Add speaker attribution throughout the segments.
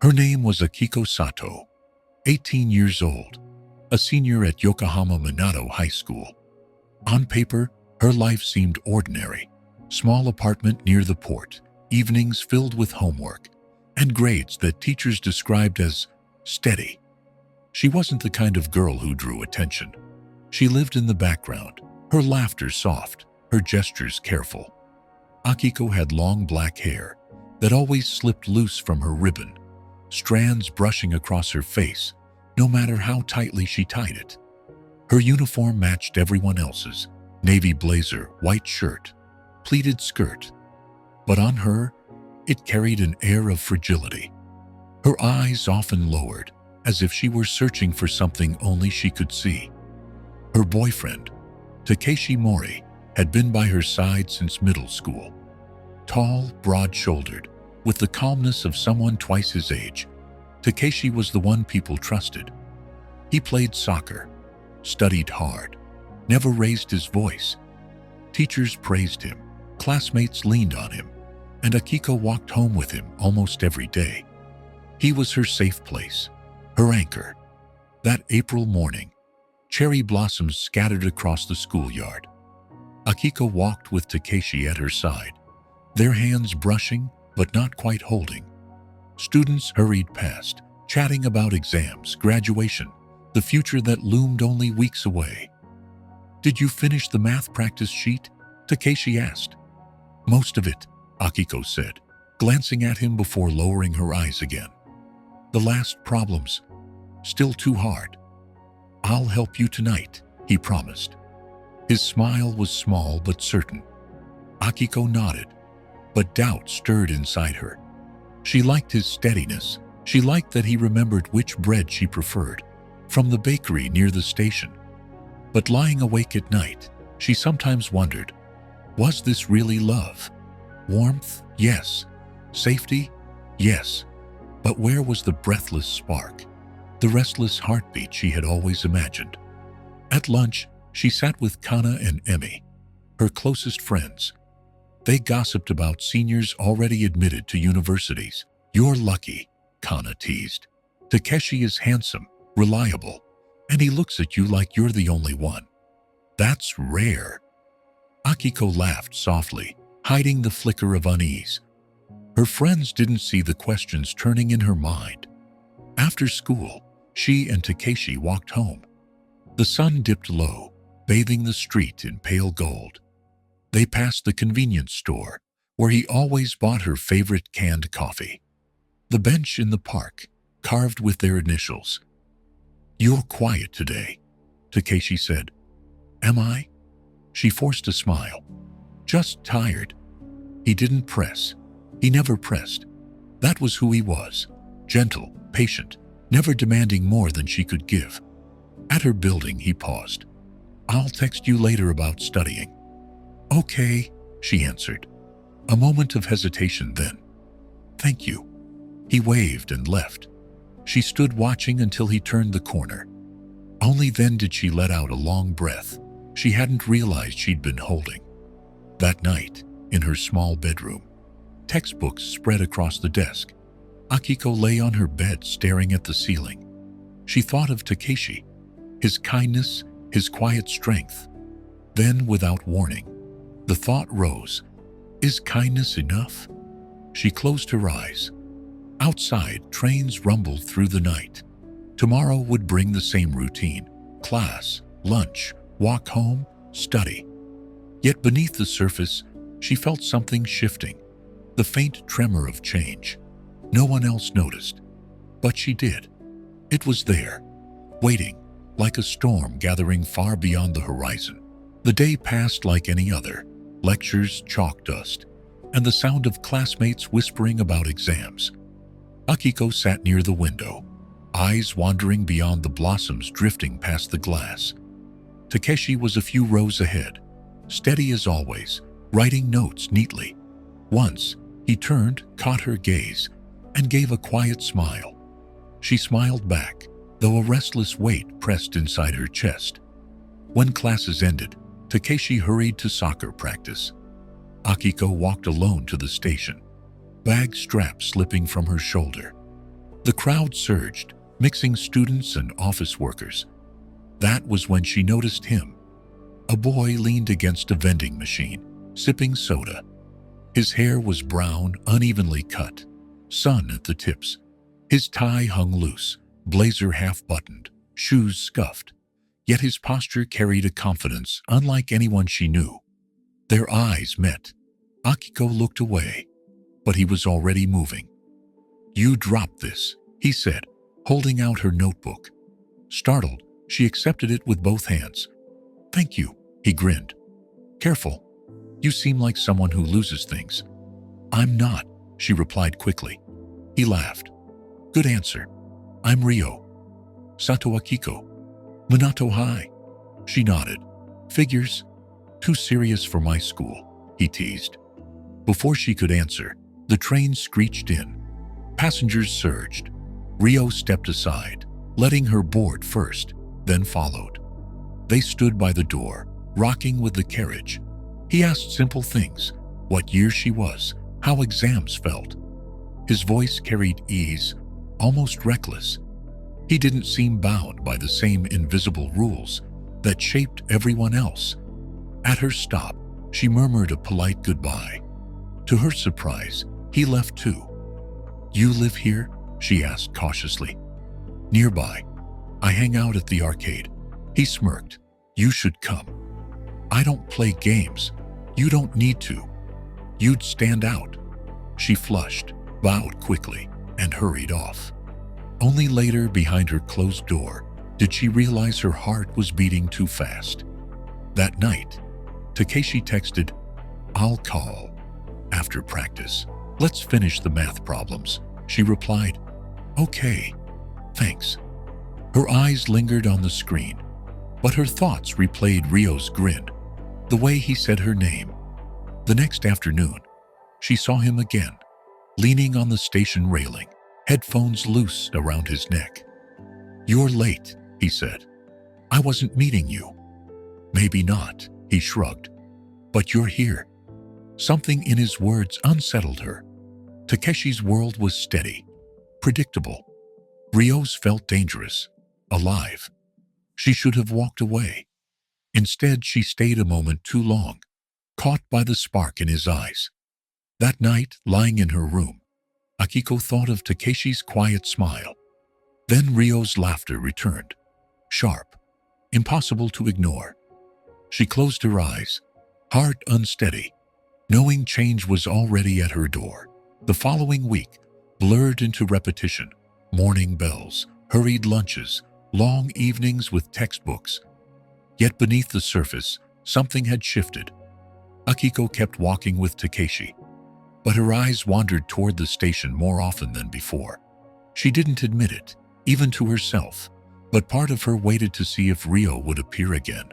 Speaker 1: Her name was Akiko Sato, 18 years old, a senior at Yokohama Minato High School. On paper, her life seemed ordinary. Small apartment near the port, evenings filled with homework, and grades that teachers described as steady. She wasn't the kind of girl who drew attention. She lived in the background, her laughter soft, her gestures careful. Akiko had long black hair that always slipped loose from her ribbon, strands brushing across her face, no matter how tightly she tied it. Her uniform matched everyone else's: navy blazer, white shirt, pleated skirt. But on her, it carried an air of fragility. Her eyes often lowered, as if she were searching for something only she could see. Her boyfriend, Takeshi Mori, had been by her side since middle school. Tall, broad-shouldered, with the calmness of someone twice his age, Takeshi was the one people trusted. He played soccer, studied hard, never raised his voice. Teachers praised him, classmates leaned on him, and Akiko walked home with him almost every day. He was her safe place, her anchor. That April morning, cherry blossoms scattered across the schoolyard. Akiko walked with Takeshi at her side, their hands brushing but not quite holding. Students hurried past, chatting about exams, graduation, the future that loomed only weeks away. "Did you finish the math practice sheet?" Takeshi asked. "Most of it," Akiko said, glancing at him before lowering her eyes again. "The last problems, still too hard." "I'll help you tonight," he promised. His smile was small but certain. Akiko nodded, but doubt stirred inside her. She liked his steadiness. She liked that he remembered which bread she preferred, from the bakery near the station. But lying awake at night, she sometimes wondered, was this really love? Warmth? Yes. Safety? Yes. But where was the breathless spark, the restless heartbeat she had always imagined? At lunch, she sat with Kana and Emi, her closest friends. They gossiped about seniors already admitted to universities. "You're lucky," Kana teased. "Takeshi is handsome, reliable, and he looks at you like you're the only one." "That's rare." Akiko laughed softly, hiding the flicker of unease. Her friends didn't see the questions turning in her mind. After school, she and Takeshi walked home. The sun dipped low, bathing the street in pale gold. They passed the convenience store, where he always bought her favorite canned coffee. The bench in the park, carved with their initials. "You're quiet today," Takeshi said. "Am I?" She forced a smile. "Just tired." He didn't press. He never pressed. That was who he was. Gentle, patient, never demanding more than she could give. At her building, he paused. "I'll text you later about studying." "Okay," she answered. A moment of hesitation then. "Thank you." He waved and left. She stood watching until he turned the corner. Only then did she let out a long breath she hadn't realized she'd been holding. That night, in her small bedroom, textbooks spread across the desk, Akiko lay on her bed staring at the ceiling. She thought of Takeshi, his kindness, his quiet strength. Then, without warning, the thought rose, is kindness enough? She closed her eyes. Outside, trains rumbled through the night. Tomorrow would bring the same routine: class, lunch, walk home, study. Yet beneath the surface, she felt something shifting, the faint tremor of change. No one else noticed, but she did. It was there, waiting, like a storm gathering far beyond the horizon. The day passed like any other: lectures, chalk dust, and the sound of classmates whispering about exams. Akiko sat near the window, eyes wandering beyond the blossoms drifting past the glass. Takeshi was a few rows ahead, steady as always, writing notes neatly. Once, he turned, caught her gaze, and gave a quiet smile. She smiled back, though a restless weight pressed inside her chest. When classes ended, Takeshi hurried to soccer practice. Akiko walked alone to the station, bag strap slipping from her shoulder. The crowd surged, mixing students and office workers. That was when she noticed him. A boy leaned against a vending machine, sipping soda. His hair was brown, unevenly cut, sun at the tips. His tie hung loose, blazer half-buttoned, shoes scuffed. Yet his posture carried a confidence unlike anyone she knew. Their eyes met. Akiko looked away, but he was already moving. "You dropped this," he said, holding out her notebook. Startled, she accepted it with both hands. "Thank you," he grinned. "Careful. You seem like someone who loses things." "I'm not," she replied quickly. He laughed. "Good answer. I'm Rio. Sato Akiko. Minato High." She nodded. "Figures? Too serious for my school," he teased. Before she could answer, the train screeched in. Passengers surged. Rio stepped aside, letting her board first, then followed. They stood by the door, rocking with the carriage. He asked simple things: what year she was, how exams felt. His voice carried ease, almost reckless. He didn't seem bound by the same invisible rules that shaped everyone else. At her stop, she murmured a polite goodbye. To her surprise, he left too. "You live here?" she asked cautiously. "Nearby. I hang out at the arcade." He smirked. "You should come." "I don't play games." "You don't need to. You'd stand out." She flushed, bowed quickly, and hurried off. Only later, behind her closed door, did she realize her heart was beating too fast. That night, Takeshi texted, "I'll call after practice. Let's finish the math problems." She replied, "Okay, thanks." Her eyes lingered on the screen, but her thoughts replayed Rio's grin, the way he said her name. The next afternoon, she saw him again, leaning on the station railing, headphones loose around his neck. "You're late," he said. "I wasn't meeting you." "Maybe not," he shrugged. "But you're here." Something in his words unsettled her. Takeshi's world was steady, predictable. Rio's felt dangerous, alive. She should have walked away. Instead, she stayed a moment too long, caught by the spark in his eyes. That night, lying in her room, Akiko thought of Takeshi's quiet smile. Then Rio's laughter returned, sharp, impossible to ignore. She closed her eyes, heart unsteady, knowing change was already at her door. The following week blurred into repetition: morning bells, hurried lunches, long evenings with textbooks. Yet beneath the surface, something had shifted. Akiko kept walking with Takeshi, but her eyes wandered toward the station more often than before. She didn't admit it, even to herself, but part of her waited to see if Rio would appear again.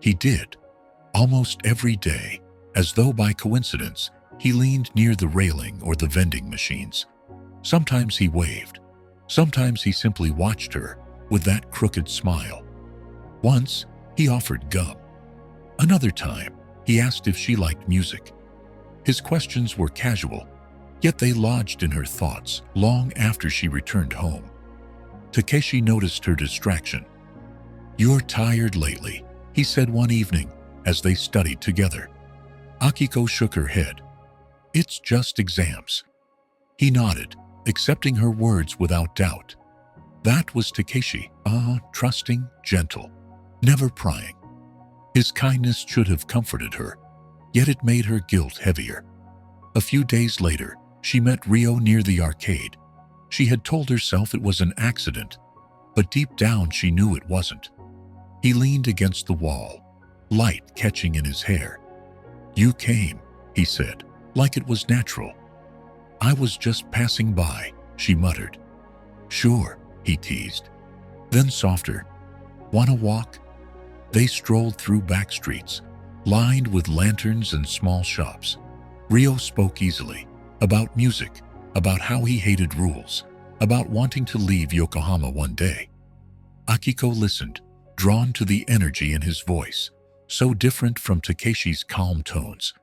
Speaker 1: He did, almost every day, as though by coincidence. He leaned near the railing or the vending machines. Sometimes he waved. Sometimes he simply watched her with that crooked smile. Once, he offered gum. Another time, he asked if she liked music. His questions were casual, yet they lodged in her thoughts long after she returned home. Takeshi noticed her distraction. "You're tired lately," he said one evening as they studied together. Akiko shook her head. "It's just exams." He nodded, accepting her words without doubt. That was Takeshi, trusting, gentle, never prying. His kindness should have comforted her, yet it made her guilt heavier. A few days later, she met Rio near the arcade. She had told herself it was an accident, but deep down she knew it wasn't. He leaned against the wall, light catching in his hair. "You came," he said, like it was natural. "I was just passing by," she muttered. "Sure," he teased. Then softer, "Wanna walk?" They strolled through back streets, lined with lanterns and small shops. Rio spoke easily, about music, about how he hated rules, about wanting to leave Yokohama one day. Akiko listened, drawn to the energy in his voice, so different from Takeshi's calm tones.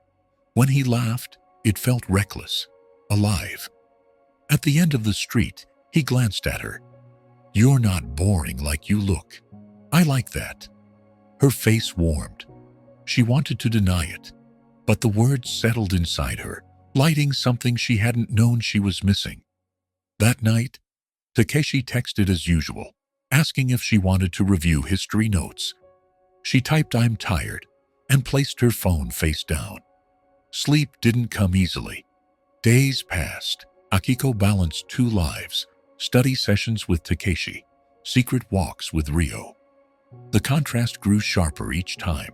Speaker 1: When he laughed, it felt reckless, alive. At the end of the street, He glanced at her. "You're not boring like you look. I like that." Her face warmed. She wanted to deny it, but the words settled inside her, lighting something she hadn't known she was missing. That night, Takeshi texted as usual, asking if she wanted to review history notes. She typed "I'm tired" and placed her phone face down. Sleep didn't come easily. Days passed. Akiko balanced 2 lives: study sessions with Takeshi, secret walks with Ryo. The contrast grew sharper each time.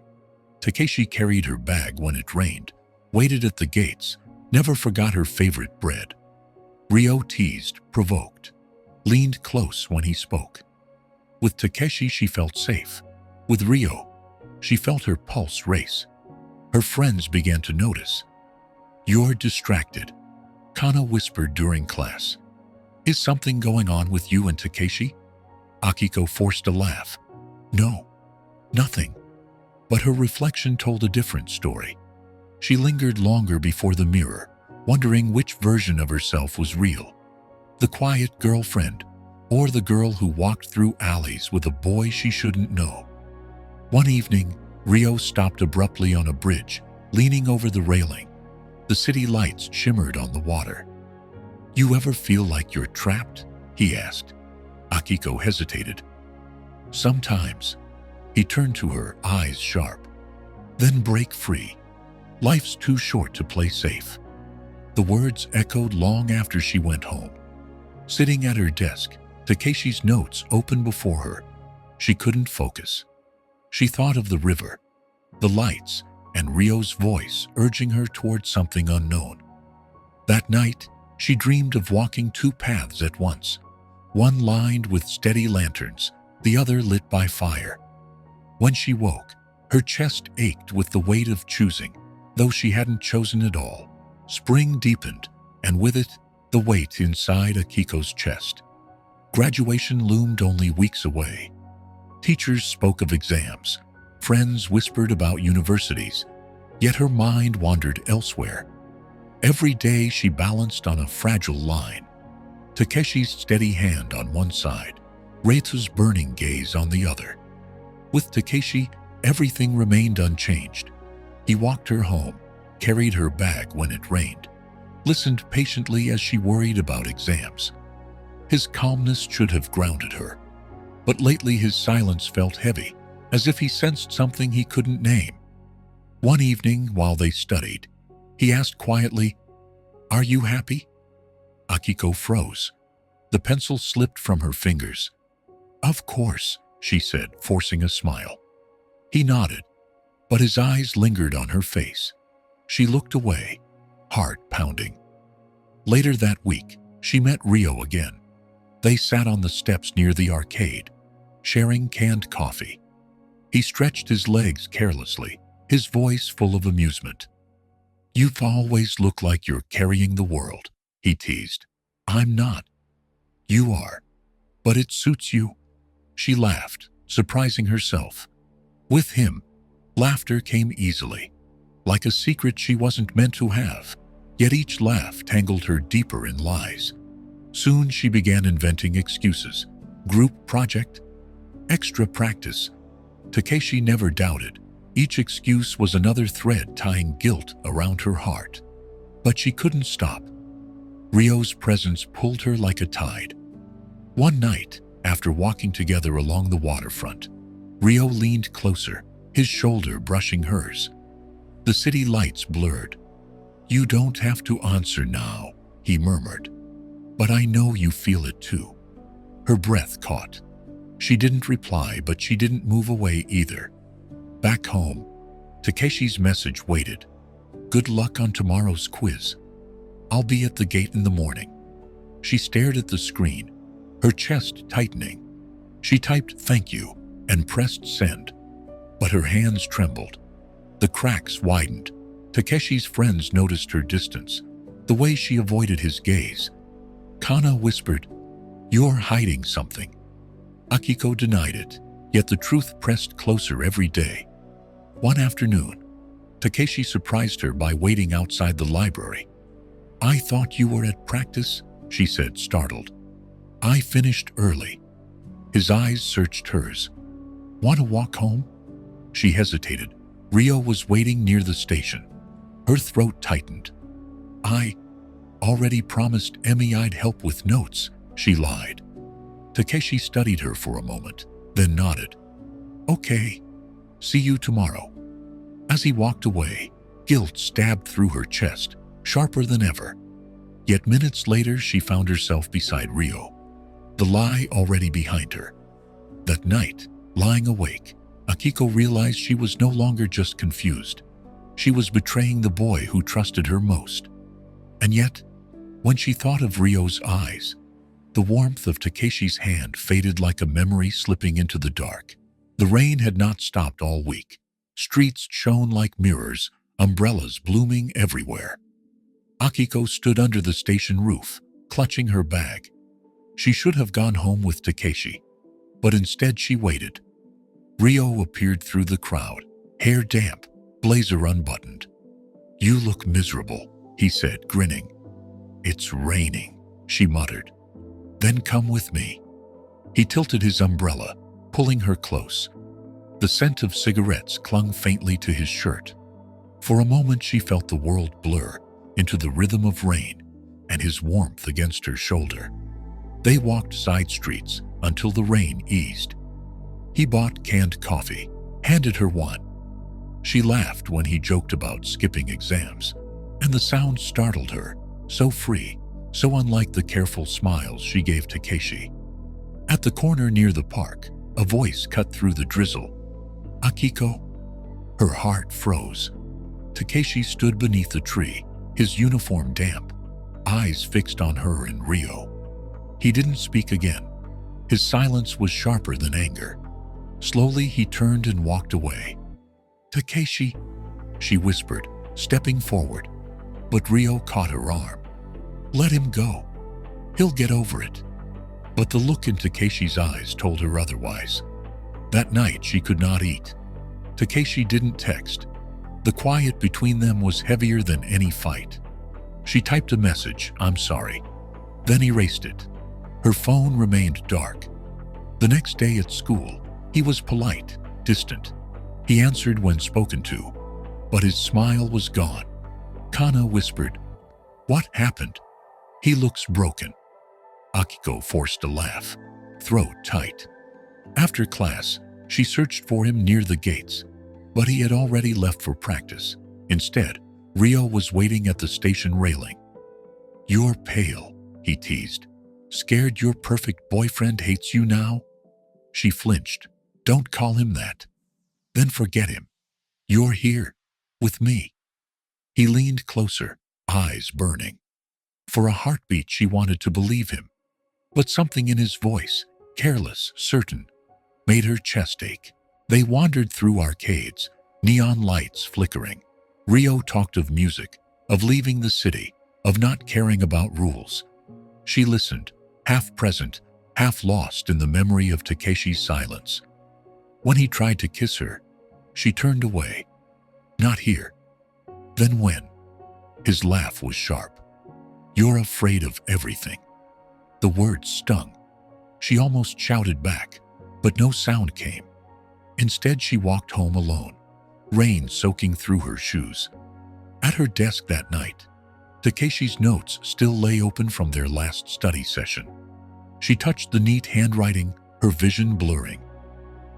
Speaker 1: Takeshi carried her bag when it rained, waited at the gates, never forgot her favorite bread. Ryo teased, provoked, leaned close when he spoke. With Takeshi, she felt safe. With Ryo, she felt her pulse race. Her friends began to notice. "You're distracted," Kana whispered during class. "Is something going on with you and Takeshi?" Akiko forced a laugh. "No, nothing." But her reflection told a different story. She lingered longer before the mirror, wondering which version of herself was real. The quiet girlfriend, or the girl who walked through alleys with a boy she shouldn't know. One evening, Ryo stopped abruptly on a bridge, leaning over the railing. The city lights shimmered on the water. "You ever feel like you're trapped?" he asked. Akiko hesitated. "Sometimes." He turned to her, eyes sharp. "Then break free. Life's too short to play safe." The words echoed long after she went home. Sitting at her desk, Takeshi's notes open before her. She couldn't focus. She thought of the river, the lights, and Ryo's voice urging her toward something unknown. That night, she dreamed of walking 2 paths at once, one lined with steady lanterns, the other lit by fire. When she woke, her chest ached with the weight of choosing, though she hadn't chosen it all. Spring deepened, and with it, the weight inside Akiko's chest. Graduation loomed only weeks away. Teachers spoke of exams. Friends whispered about universities. Yet her mind wandered elsewhere. Every day she balanced on a fragile line. Takeshi's steady hand on one side, Reita's burning gaze on the other. With Takeshi, everything remained unchanged. He walked her home, carried her bag when it rained, listened patiently as she worried about exams. His calmness should have grounded her. But lately his silence felt heavy, as if he sensed something he couldn't name. One evening, while they studied, he asked quietly, "Are you happy?" Akiko froze. The pencil slipped from her fingers. "Of course," she said, forcing a smile. He nodded, but his eyes lingered on her face. She looked away, heart pounding. Later that week, she met Ryo again. They sat on the steps near the arcade, sharing canned coffee. He stretched his legs carelessly, his voice full of amusement. "You've always looked like you're carrying the world," he teased. "I'm not." "You are. But it suits you." She laughed, surprising herself. With him, laughter came easily, like a secret she wasn't meant to have. Yet each laugh tangled her deeper in lies. Soon she began inventing excuses. Group project, extra practice. Takeshi never doubted. Each excuse was another thread tying guilt around her heart. But she couldn't stop. Ryo's presence pulled her like a tide. One night, after walking together along the waterfront, Ryo leaned closer, his shoulder brushing hers. The city lights blurred. "You don't have to answer now," he murmured. "But I know you feel it too." Her breath caught. She didn't reply, but she didn't move away either. Back home, Takeshi's message waited. "Good luck on tomorrow's quiz. I'll be at the gate in the morning." She stared at the screen, her chest tightening. She typed "thank you" and pressed send. But her hands trembled. The cracks widened. Takeshi's friends noticed her distance, the way she avoided his gaze. Kana whispered, "You're hiding something." Akiko denied it, yet the truth pressed closer every day. One afternoon, Takeshi surprised her by waiting outside the library. "I thought you were at practice," she said, startled. I finished early. His eyes searched hers. Want to walk home? She hesitated. Rio was waiting near the station. Her throat tightened. I already promised Emmy I'd help with notes, she lied. Takeshi studied her for a moment, then nodded. Okay, see you tomorrow. As he walked away, guilt stabbed through her chest, sharper than ever. Yet minutes later, she found herself beside Rio, the lie already behind her. That night, lying awake, Akiko realized she was no longer just confused. She was betraying the boy who trusted her most. And yet, when she thought of Rio's eyes, the warmth of Takeshi's hand faded like a memory slipping into the dark. The rain had not stopped all week. Streets shone like mirrors, umbrellas blooming everywhere. Akiko stood under the station roof, clutching her bag. She should have gone home with Takeshi, but instead she waited. Rio appeared through the crowd, hair damp, blazer unbuttoned. You look miserable, he said, grinning. It's raining, she muttered. Then come with me. He tilted his umbrella, pulling her close. The scent of cigarettes clung faintly to his shirt. For a moment she felt the world blur into the rhythm of rain and his warmth against her shoulder. They walked side streets until the rain eased. He bought canned coffee, handed her one. She laughed when he joked about skipping exams, and the sound startled her, so free, so unlike the careful smiles she gave Takeshi. At the corner near the park, a voice cut through the drizzle. Akiko? Her heart froze. Takeshi stood beneath the tree, his uniform damp, eyes fixed on her and Rio. He didn't speak again. His silence was sharper than anger. Slowly he turned and walked away. Takeshi, she whispered, stepping forward. But Rio caught her arm. Let him go. He'll get over it. But the look in Takeshi's eyes told her otherwise. That night she could not eat. Takeshi didn't text. The quiet between them was heavier than any fight. She typed a message, I'm sorry, then erased it. Her phone remained dark. The next day at school, he was polite, distant. He answered when spoken to, but his smile was gone. Kana whispered, What happened? He looks broken. Akiko forced a laugh, throat tight. After class, she searched for him near the gates, but he had already left for practice. Instead, Rio was waiting at the station railing. You're pale, he teased. Scared your perfect boyfriend hates you now? She flinched. Don't call him that. Then forget him. You're here, with me. He leaned closer, eyes burning. For a heartbeat she wanted to believe him, but something in his voice, careless, certain, made her chest ache. They wandered through arcades, neon lights flickering. Rio talked of music, of leaving the city, of not caring about rules. She listened, half present, half lost in the memory of Takeshi's silence. When he tried to kiss her, she turned away. Not here. Then when? His laugh was sharp. You're afraid of everything. The words stung. She almost shouted back, but no sound came. Instead, she walked home alone, rain soaking through her shoes. At her desk that night, Takeshi's notes still lay open from their last study session. She touched the neat handwriting, her vision blurring.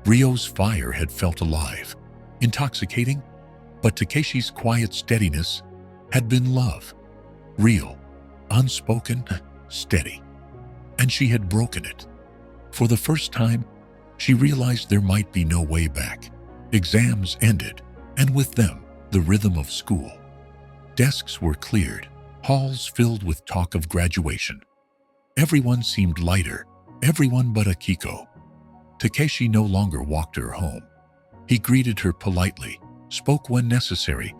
Speaker 1: Rio's fire had felt alive, intoxicating, but Takeshi's quiet steadiness had been love. Real, unspoken, steady. And she had broken it. For the first time, she realized there might be no way back. Exams ended, and with them, the rhythm of school. Desks were cleared, halls filled with talk of graduation. Everyone seemed lighter, everyone but Akiko. Takeshi no longer walked her home. He greeted her politely, spoke when necessary,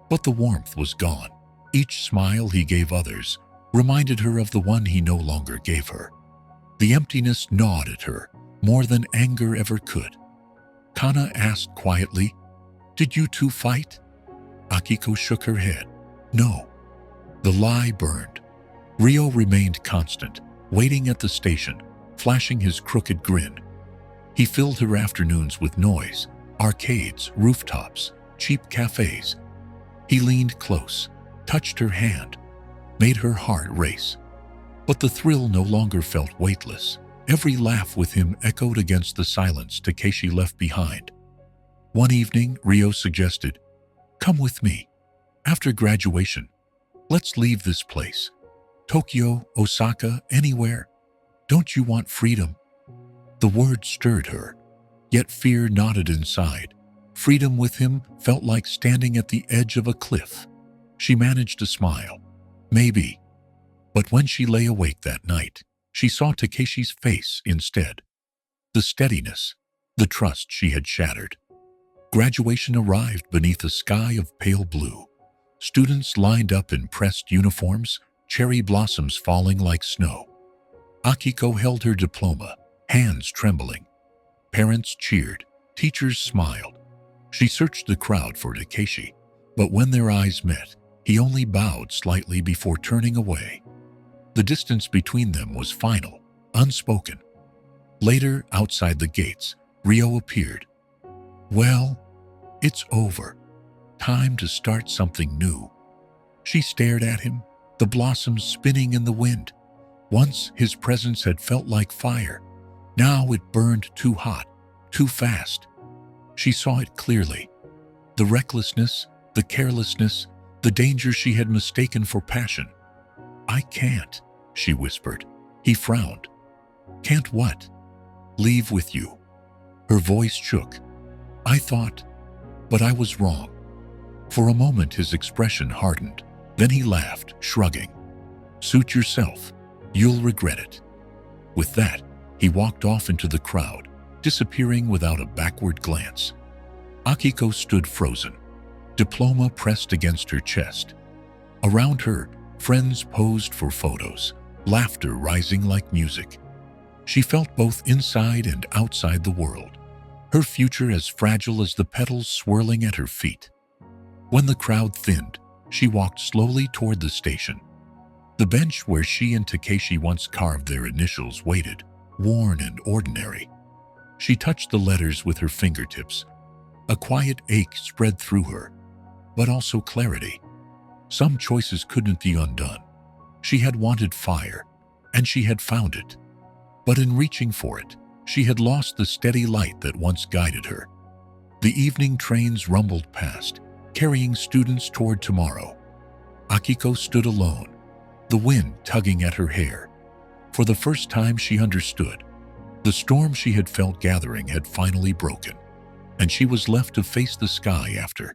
Speaker 1: but the warmth was gone. Each smile he gave others reminded her of the one he no longer gave her. The emptiness gnawed at her more than anger ever could. Kana asked quietly, Did you two fight? Akiko shook her head. No. The lie burned. Rio remained constant, waiting at the station, flashing his crooked grin. He filled her afternoons with noise, arcades, rooftops, cheap cafes. He leaned close, touched her hand, made her heart race. But the thrill no longer felt weightless. Every laugh with him echoed against the silence Takeshi left behind. One evening, Rio suggested, "Come with me. After graduation, let's leave this place. Tokyo, Osaka, anywhere. Don't you want freedom?" The word stirred her, yet fear knotted inside. Freedom with him felt like standing at the edge of a cliff. She managed to smile. Maybe. But when she lay awake that night, she saw Takeshi's face instead. The steadiness, the trust she had shattered. Graduation arrived beneath a sky of pale blue. Students lined up in pressed uniforms, cherry blossoms falling like snow. Akiko held her diploma, hands trembling. Parents cheered, teachers smiled. She searched the crowd for Takeshi, but when their eyes met, he only bowed slightly before turning away. The distance between them was final, unspoken. Later, outside the gates, Rio appeared. "Well, it's over. Time to start something new." She stared at him, the blossoms spinning in the wind. Once his presence had felt like fire. Now it burned too hot, too fast. She saw it clearly. The recklessness, the carelessness, the danger she had mistaken for passion. "I can't," she whispered. He frowned. "Can't what?" "Leave with you." Her voice shook. "I thought, but I was wrong." For a moment his expression hardened. Then he laughed, shrugging. "Suit yourself. You'll regret it." With that, he walked off into the crowd, disappearing without a backward glance. Akiko stood frozen, diploma pressed against her chest. Around her, friends posed for photos, laughter rising like music. She felt both inside and outside the world, her future as fragile as the petals swirling at her feet. When the crowd thinned, she walked slowly toward the station. The bench where she and Takeshi once carved their initials waited, worn and ordinary. She touched the letters with her fingertips. A quiet ache spread through her, but also clarity. Some choices couldn't be undone. She had wanted fire, and she had found it. But in reaching for it, she had lost the steady light that once guided her. The evening trains rumbled past, carrying students toward tomorrow. Akiko stood alone, the wind tugging at her hair. For the first time she understood. The storm she had felt gathering had finally broken, and she was left to face the sky after.